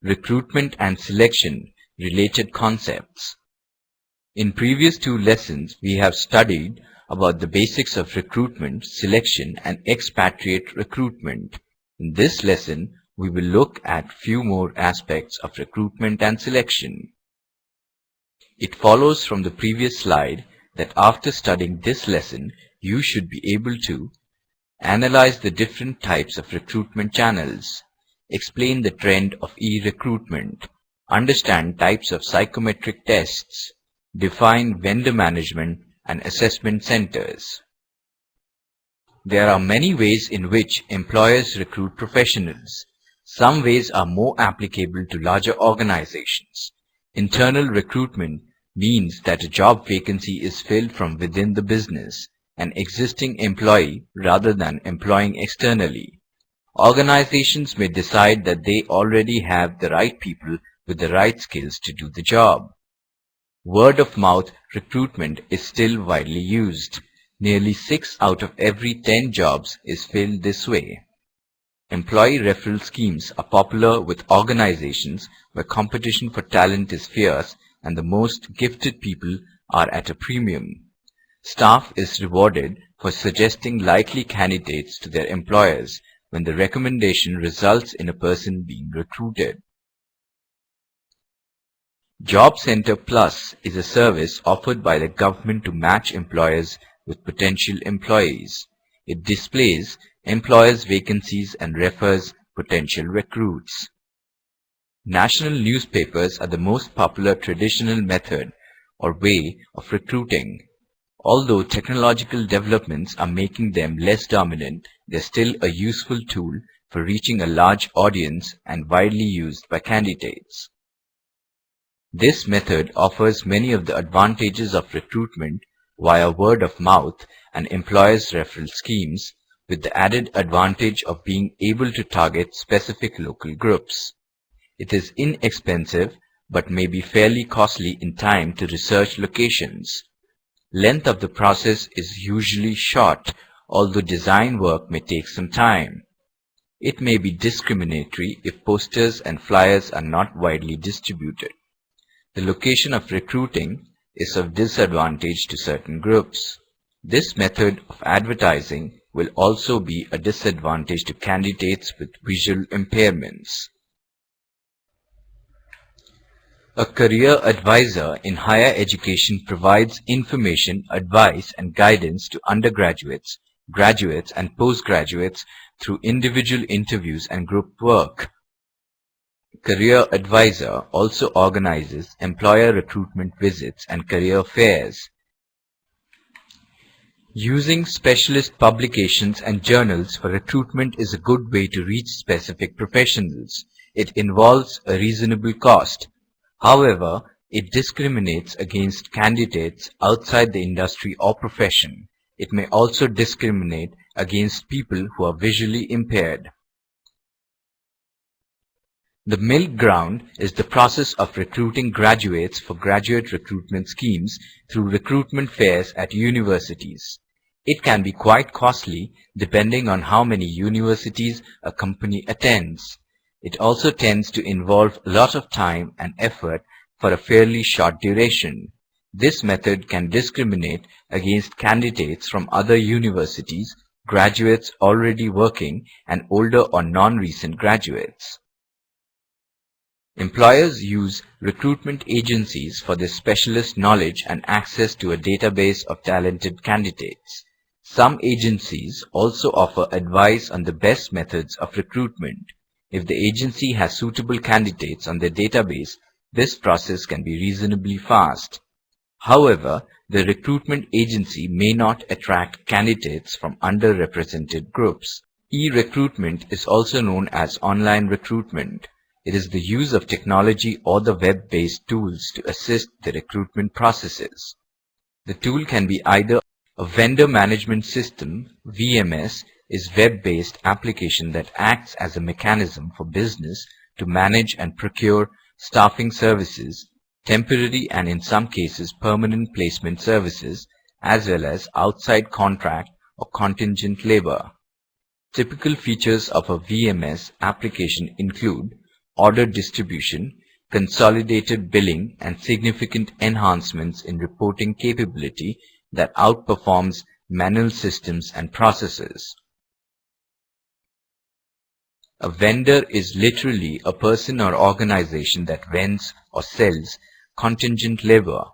recruitment and selection related concepts. In previous two lessons, we have studied about the basics of recruitment, selection, and expatriate recruitment. In this lesson, we will look at few more aspects of recruitment and selection. It follows from the previous slide that after studying this lesson, you should be able to analyze the different types of recruitment channels, explain the trend of e-recruitment, understand types of psychometric tests, define vendor management and assessment centers. There are many ways in which employers recruit professionals. Some ways are more applicable to larger organizations. Internal recruitment means that a job vacancy is filled from within the business, an existing employee rather than employing externally. Organizations may decide that they already have the right people with the right skills to do the job. Word-of-mouth recruitment is still widely used. Nearly 6 out of every 10 jobs is filled this way. Employee referral schemes are popular with organizations where competition for talent is fierce and the most gifted people are at a premium. Staff is rewarded for suggesting likely candidates to their employers when the recommendation results in a person being recruited. Job Center Plus is a service offered by the government to match employers with potential employees. It displays employers' vacancies and refers potential recruits. National newspapers are the most popular traditional method or way of recruiting. Although technological developments are making them less dominant, they're still a useful tool for reaching a large audience and widely used by candidates. This method offers many of the advantages of recruitment via word of mouth and employers' referral schemes, with the added advantage of being able to target specific local groups. It is inexpensive but may be fairly costly in time to research locations. Length of the process is usually short, although design work may take some time. It may be discriminatory if posters and flyers are not widely distributed. The location of recruiting is of disadvantage to certain groups. This method of advertising will also be a disadvantage to candidates with visual impairments. A career advisor in higher education provides information, advice, and guidance to undergraduates, graduates, and postgraduates through individual interviews and group work. Career advisor also organizes employer recruitment visits and career fairs. Using specialist publications and journals for recruitment is a good way to reach specific professionals. It involves a reasonable cost. However, it discriminates against candidates outside the industry or profession. It may also discriminate against people who are visually impaired. The middle ground is the process of recruiting graduates for graduate recruitment schemes through recruitment fairs at universities. It can be quite costly depending on how many universities a company attends. It also tends to involve a lot of time and effort for a fairly short duration. This method can discriminate against candidates from other universities, graduates already working, and older or non-recent graduates. Employers use recruitment agencies for their specialist knowledge and access to a database of talented candidates. Some agencies also offer advice on the best methods of recruitment. If the agency has suitable candidates on their database, this process can be reasonably fast. However, the recruitment agency may not attract candidates from underrepresented groups. E-recruitment is also known as online recruitment. It is the use of technology or the web-based tools to assist the recruitment processes. The tool can be either a vendor management system, VMS, is web-based application that acts as a mechanism for business to manage and procure staffing services, temporary and in some cases permanent placement services, as well as outside contract or contingent labor. Typical features of a VMS application include order distribution, consolidated billing, and significant enhancements in reporting capability that outperforms manual systems and processes. A vendor is literally a person or organization that vends or sells contingent labor.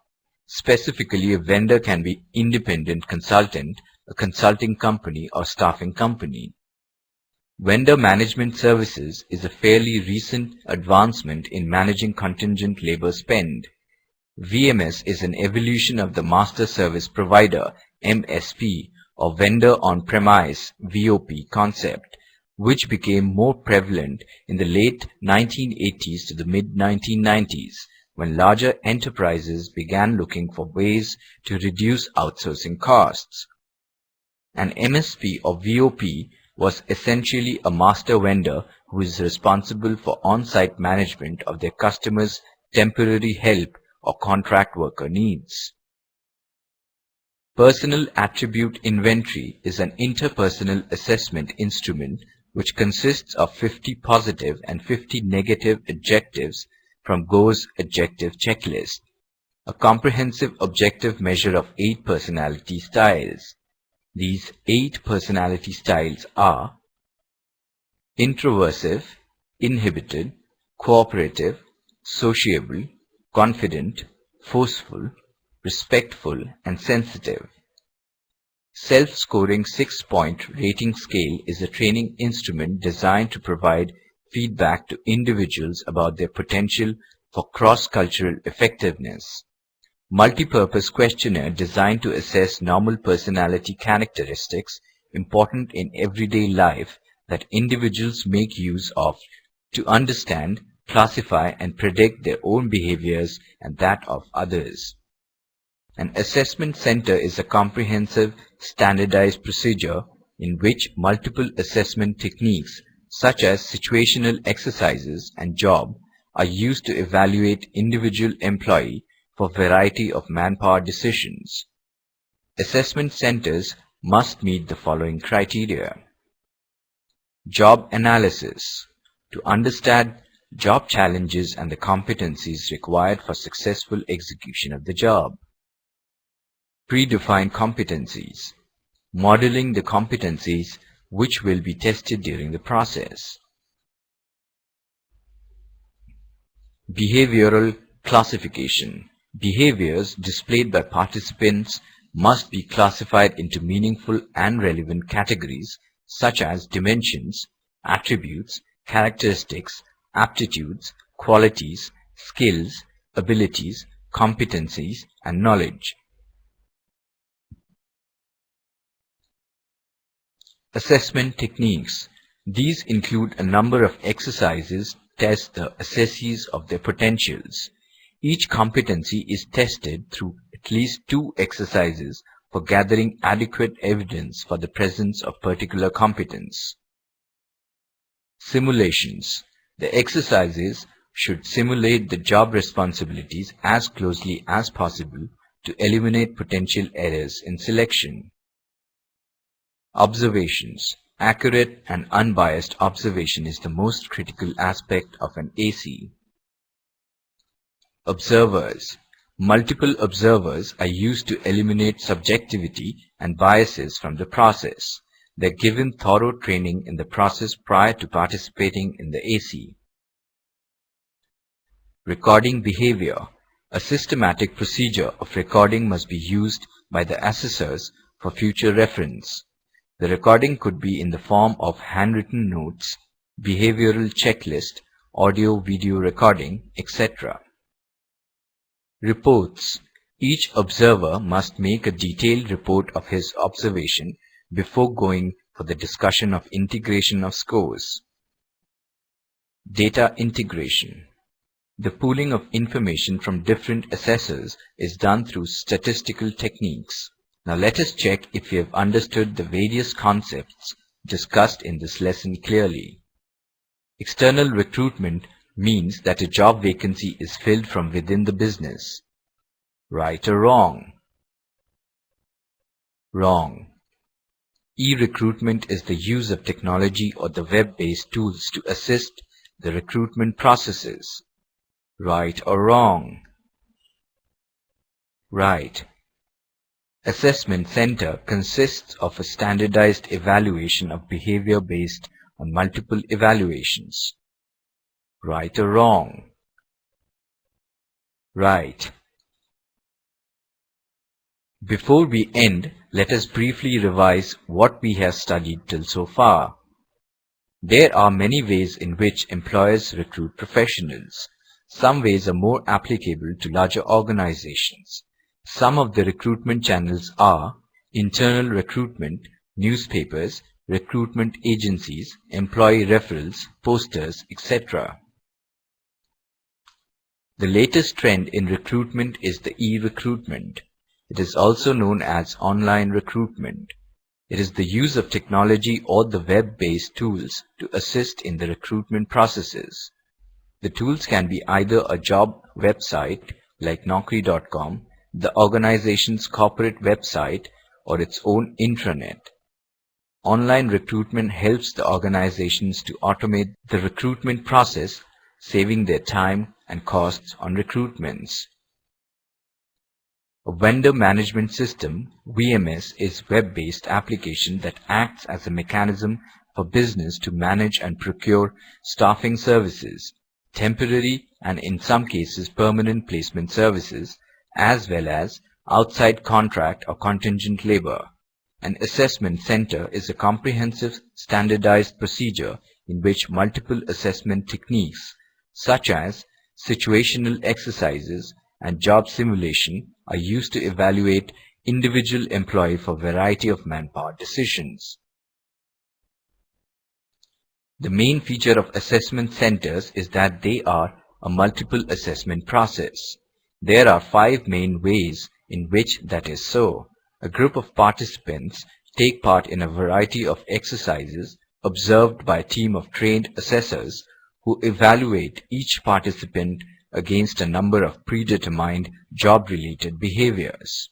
Specifically, a vendor can be independent consultant, a consulting company, or staffing company. Vendor management services is a fairly recent advancement in managing contingent labor spend. VMS is an evolution of the Master Service Provider (MSP) or Vendor on-premise (VOP) concept, which became more prevalent in the late 1980s to the mid-1990s, when larger enterprises began looking for ways to reduce outsourcing costs. An MSP or VOP was essentially a master vendor who is responsible for on-site management of their customers' temporary help or contract worker needs. Personal Attribute Inventory is an interpersonal assessment instrument which consists of 50 positive and 50 negative adjectives from Go's Adjective Checklist, a comprehensive objective measure of 8 personality styles. These 8 personality styles are introversive, inhibited, cooperative, sociable, confident, forceful, respectful, and sensitive. Self-scoring 6-point rating scale is a training instrument designed to provide feedback to individuals about their potential for cross-cultural effectiveness. Multi-purpose questionnaire designed to assess normal personality characteristics important in everyday life that individuals make use of to understand, classify, and predict their own behaviors and that of others. An assessment center is a comprehensive, standardized procedure in which multiple assessment techniques such as situational exercises and job are used to evaluate individual employee for a variety of manpower decisions. Assessment centers must meet the following criteria. Job analysis, to understand job challenges and the competencies required for successful execution of the job. Predefined competencies, modeling the competencies which will be tested during the process. Behavioral classification. Behaviors displayed by participants must be classified into meaningful and relevant categories such as dimensions, attributes, characteristics, aptitudes, qualities, skills, abilities, competencies, and knowledge. Assessment techniques. These include a number of exercises to test the assessees of their potentials. Each competency is tested through at least 2 exercises for gathering adequate evidence for the presence of particular competence. Simulations. The exercises should simulate the job responsibilities as closely as possible to eliminate potential errors in selection. Observations. Accurate and unbiased observation is the most critical aspect of an AC. Observers. Multiple observers are used to eliminate subjectivity and biases from the process. They're given thorough training in the process prior to participating in the AC. Recording behavior. A systematic procedure of recording must be used by the assessors for future reference. The recording could be in the form of handwritten notes, behavioral checklist, audio-video recording, etc. Reports. Each observer must make a detailed report of his observation before going for the discussion of integration of scores. Data integration. The pooling of information from different assessors is done through statistical techniques. Now let us check if we have understood the various concepts discussed in this lesson clearly. External recruitment means that a job vacancy is filled from within the business. Right or wrong? Wrong. E-recruitment is the use of technology or the web-based tools to assist the recruitment processes. Right or wrong? Right. Assessment center consists of a standardized evaluation of behavior based on multiple evaluations. Right or wrong? Right. Before we end, let us briefly revise what we have studied till so far. There are many ways in which employers recruit professionals. Some ways are more applicable to larger organizations. Some of the recruitment channels are internal recruitment, newspapers, recruitment agencies, employee referrals, posters, etc. The latest trend in recruitment is the e-recruitment. It is also known as online recruitment. It is the use of technology or the web-based tools to assist in the recruitment processes. The tools can be either a job website like Naukri.com, the organization's corporate website, or its own intranet. Online recruitment helps the organizations to automate the recruitment process, saving their time and costs on recruitments. A vendor management system, VMS, is a web-based application that acts as a mechanism for business to manage and procure staffing services, temporary and in some cases permanent placement services, as well as outside contract or contingent labor. An assessment center is a comprehensive standardized procedure in which multiple assessment techniques such as situational exercises and job simulation are used to evaluate individual employee for a variety of manpower decisions. The main feature of assessment centers is that they are a multiple assessment process. There are 5 main ways in which that is so. A group of participants take part in a variety of exercises observed by a team of trained assessors who evaluate each participant against a number of predetermined job-related behaviors.